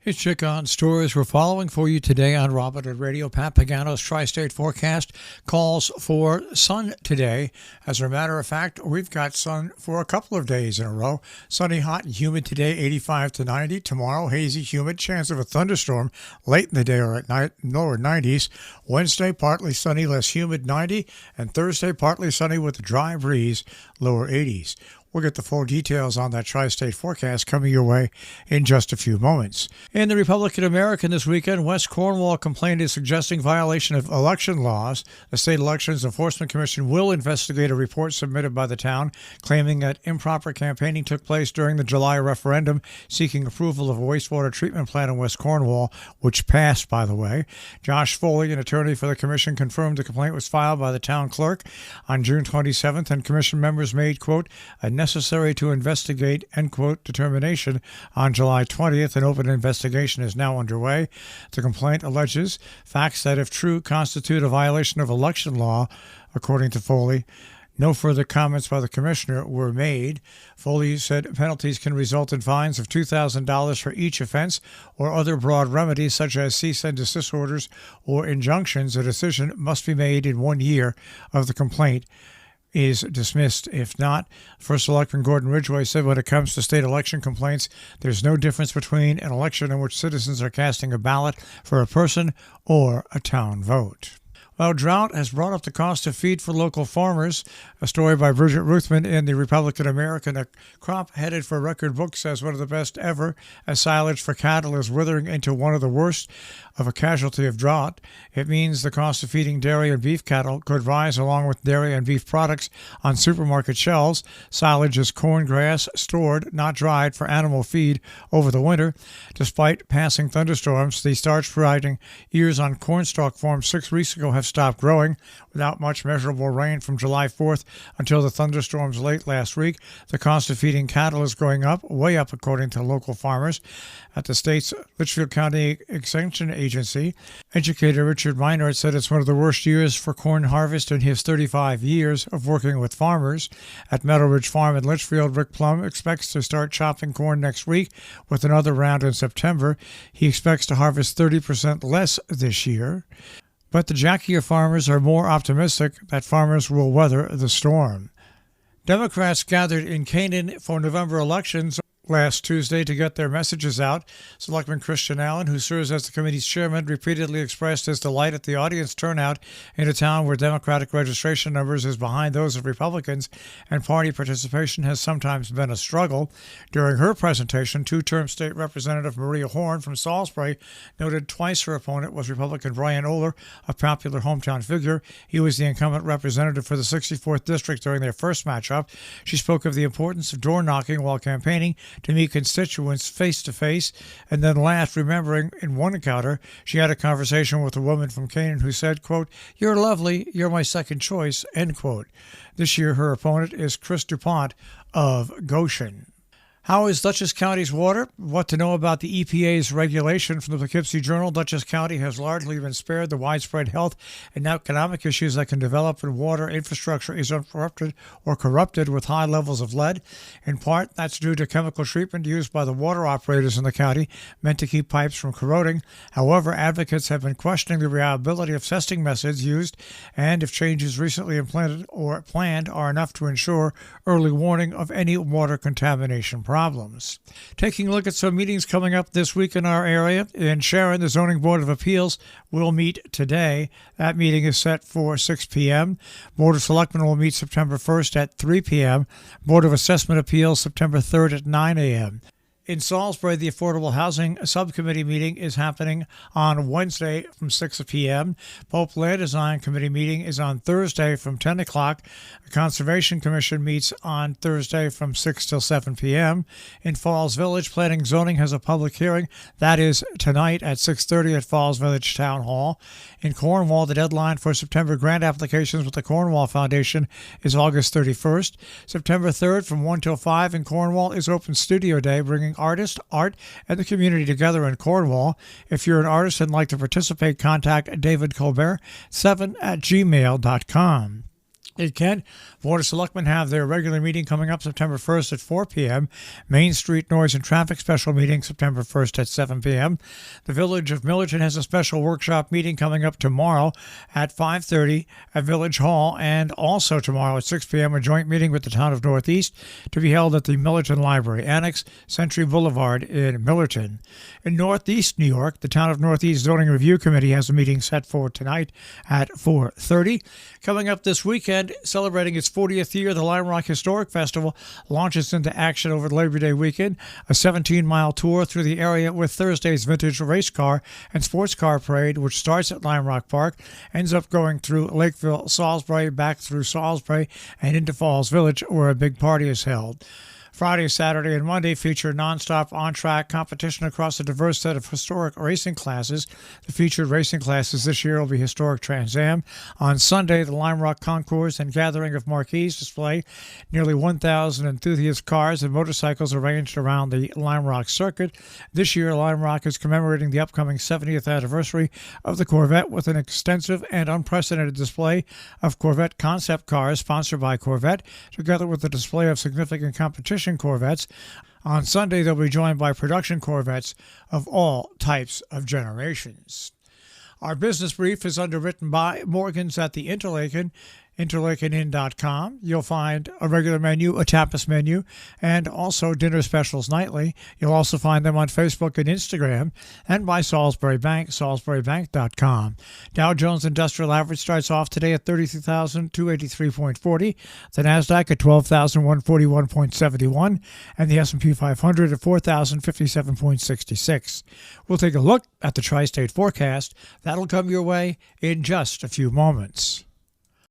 It's Chick on Stories we're following for you today on Robert and Radio. Pat Pagano's Tri-State Forecast calls for sun today. As a matter of fact, we've got sun for a couple of days in a row. Sunny, hot, and humid today, 85 to 90. Tomorrow, hazy, humid, chance of a thunderstorm late in the day or at night, lower 90s. Wednesday, partly sunny, less humid, 90. And Thursday, partly sunny with a dry breeze, lower 80s. We'll get the full details on that tri-state forecast coming your way in just a few moments. In the Republican American this weekend, West Cornwall complaint is suggesting violation of election laws. The State Elections Enforcement Commission will investigate a report submitted by the town claiming that improper campaigning took place during the July referendum seeking approval of a wastewater treatment plant in West Cornwall, which passed, by the way. Josh Foley, an attorney for the commission, confirmed the complaint was filed by the town clerk on June 27th, and commission members made, quote, a necessary to investigate, end quote, determination on July 20th. An open investigation is now underway. The complaint alleges facts that, if true, constitute a violation of election law, according to Foley. No further comments by the commissioner were made. Foley said penalties can result in fines of $2,000 for each offense or other broad remedies such as cease and desist orders or injunctions. A decision must be made in 1 year of the complaint is dismissed. If not, First Selectman Gordon Ridgway said when it comes to state election complaints, there's no difference between an election in which citizens are casting a ballot for a person or a town vote. Well, drought has brought up the cost of feed for local farmers. A story by Bridget Ruthman in the Republican American. A crop headed for record books as one of the best ever, as silage for cattle is withering into one of the worst of a casualty of drought. It means the cost of feeding dairy and beef cattle could rise along with dairy and beef products on supermarket shelves. Silage is corn grass stored, not dried, for animal feed over the winter. Despite passing thunderstorms, the starch-providing ears on cornstalk farms 6 weeks ago have stopped growing. Without much measurable rain from July 4th until the thunderstorms late last week, the cost of feeding cattle is going up, way up, according to local farmers. At the state's Litchfield County Extension Agency, educator Richard Meinert said it's one of the worst years for corn harvest in his 35 years of working with farmers. At Meadow Ridge Farm in Litchfield, Rick Plum expects to start chopping corn next week with another round in September. He expects to harvest 30% less this year. But the Jackier farmers are more optimistic that farmers will weather the storm. Democrats gathered in Canaan for November elections last Tuesday to get their messages out. Selectman Christian Allen, who serves as the committee's chairman, repeatedly expressed his delight at the audience turnout in a town where Democratic registration numbers is behind those of Republicans, and party participation has sometimes been a struggle. During her presentation, two-term state representative Maria Horn from Salisbury noted twice her opponent was Republican Brian Oler, a popular hometown figure. He was the incumbent representative for the 64th district during their first matchup. She spoke of the importance of door-knocking while campaigning to meet constituents face-to-face, and then laughed, remembering in one encounter she had a conversation with a woman from Canaan who said, quote, "You're lovely, you're my second choice," end quote. This year her opponent is Chris DuPont of Goshen. How is Dutchess County's water? What to know about the EPA's regulation from the Poughkeepsie Journal. Dutchess County has largely been spared the widespread health and economic issues that can develop when water infrastructure is uninterrupted or corrupted with high levels of lead. In part, that's due to chemical treatment used by the water operators in the county, meant to keep pipes from corroding. However, advocates have been questioning the reliability of testing methods used and if changes recently implemented or planned are enough to ensure early warning of any water contamination problems. Taking a look at some meetings coming up this week in our area. In Sharon, the Zoning Board of Appeals will meet today. That meeting is set for 6 p.m. Board of Selectmen will meet September 1st at 3 p.m. Board of Assessment Appeals September 3rd at 9 a.m. In Salisbury, the Affordable Housing Subcommittee meeting is happening on Wednesday from 6 p.m. Pope Land Design Committee meeting is on Thursday from 10 o'clock. The Conservation Commission meets on Thursday from 6 till 7 p.m. In Falls Village, Planning Zoning has a public hearing. That is tonight at 6:30 at Falls Village Town Hall. In Cornwall, the deadline for September grant applications with the Cornwall Foundation is August 31st. September 3rd from 1 till 5 in Cornwall is Open Studio Day, bringing artists, art, and the community together in Cornwall. If you're an artist and like to participate, contact David Colbert, 7@gmail.com. It can. Board of Selectmen have their regular meeting coming up September 1st at 4 p.m. Main Street Noise and Traffic special meeting September 1st at 7 p.m. The Village of Millerton has a special workshop meeting coming up tomorrow at 5:30 at Village Hall, and also tomorrow at 6 p.m. a joint meeting with the Town of Northeast to be held at the Millerton Library Annex, Century Boulevard in Millerton. In Northeast New York, the Town of Northeast Zoning Review Committee has a meeting set for tonight at 4:30. Coming up this weekend, celebrating its 40th year, the Lime Rock Historic Festival launches into action over Labor Day weekend, a 17-mile tour through the area with Thursday's vintage race car and sports car parade, which starts at Lime Rock Park, ends up going through Lakeville, Salisbury, back through Salisbury, and into Falls Village, where a big party is held. Friday, Saturday, and Monday feature nonstop on-track competition across a diverse set of historic racing classes. The featured racing classes this year will be Historic Trans Am. On Sunday, the Lime Rock Concours and Gathering of Marquees display nearly 1,000 enthusiast cars and motorcycles arranged around the Lime Rock circuit. This year, Lime Rock is commemorating the upcoming 70th anniversary of the Corvette with an extensive and unprecedented display of Corvette concept cars sponsored by Corvette, together with a display of significant competition Corvettes. On Sunday, they'll be joined by production Corvettes of all types of generations. Our business brief is underwritten by Morgan's at the Interlaken, interlakenin.com. You'll find a regular menu, a tapas menu, and also dinner specials nightly. You'll also find them on Facebook and Instagram, and by Salisbury Bank, salisburybank.com. Dow Jones Industrial Average starts off today at 33,283.40, the NASDAQ at 12,141.71, and the S&P 500 at 4,057.66. We'll take a look at the tri-state forecast. That'll come your way in just a few moments.